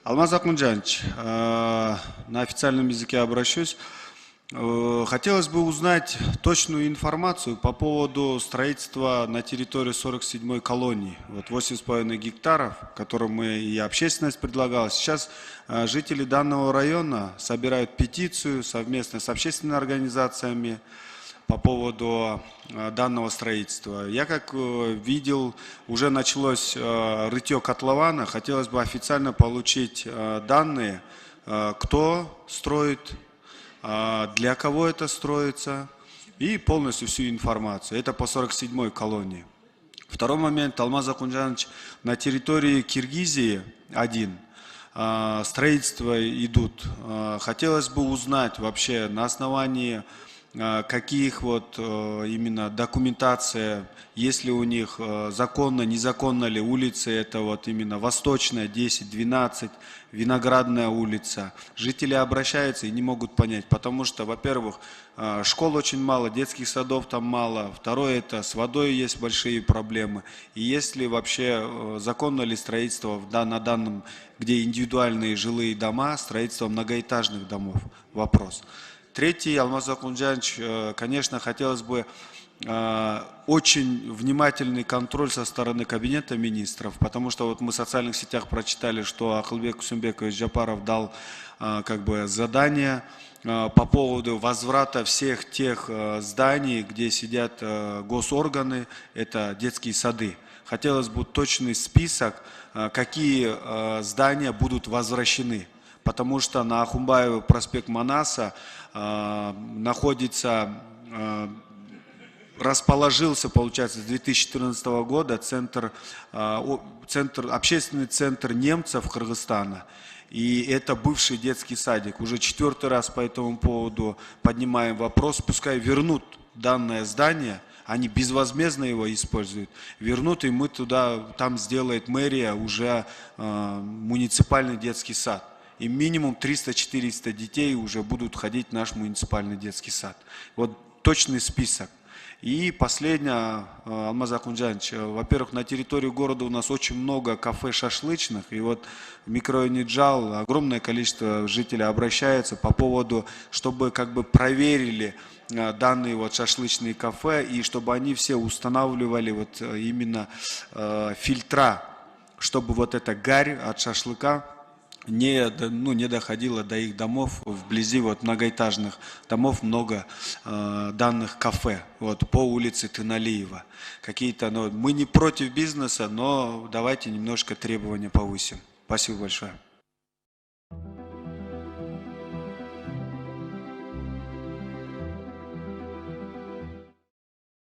Алмаз Акмунджанович, на официальном языке обращусь. Хотелось бы узнать точную информацию по поводу строительства на территории 47-й колонии. Вот 8,5 гектаров, которым мы и общественность предлагала. Сейчас жители данного района собирают петицию совместно с общественными организациями по поводу данного строительства. Я как видел, уже началось рытье котлована. Хотелось бы официально получить данные, кто строит, для кого это строится, и полностью всю информацию. Это по 47-й колонии. Второй момент, Алмаз Акмунджанович, на территории Киргизии строительства идут. Хотелось бы узнать вообще на основании каких именно документация, есть ли у них законно, незаконно ли улицы, это именно Восточная, 10, 12, Виноградная улица. Жители обращаются и не могут понять, потому что, во-первых, школ очень мало, детских садов там мало, второе, это с водой есть большие проблемы, и есть ли вообще законно ли строительство на данном, где индивидуальные жилые дома, строительство многоэтажных домов, вопрос. Третий, Алмаз Акмунджанович, конечно, хотелось бы очень внимательный контроль со стороны Кабинета министров, потому что мы в социальных сетях прочитали, что Акылбек Кусумбекович Джапаров дал задание по поводу возврата всех тех зданий, где сидят госорганы, это детские сады. Хотелось бы точный список, какие здания будут возвращены. Потому что на Ахумбаева проспект Манаса расположился, получается, с 2014 года общественный центр немцев Кыргызстана. И это бывший детский садик. Уже 4-й раз по этому поводу поднимаем вопрос. Пускай вернут данное здание, они безвозмездно его используют. Вернут, и там сделает мэрия уже муниципальный детский сад. И минимум 300-400 детей уже будут ходить в наш муниципальный детский сад. Вот точный список. И последнее, Алмаз Акмунджанович, во-первых, на территории города у нас очень много кафе шашлычных. И в микрорайоне Джал огромное количество жителей обращается по поводу, чтобы проверили данные шашлычные кафе, и чтобы они все устанавливали именно фильтра, чтобы эта гарь от шашлыка не доходило до их домов. Вблизи многоэтажных домов много данных кафе по улице Тыналиева. Мы не против бизнеса, но давайте немножко требования повысим. Спасибо большое.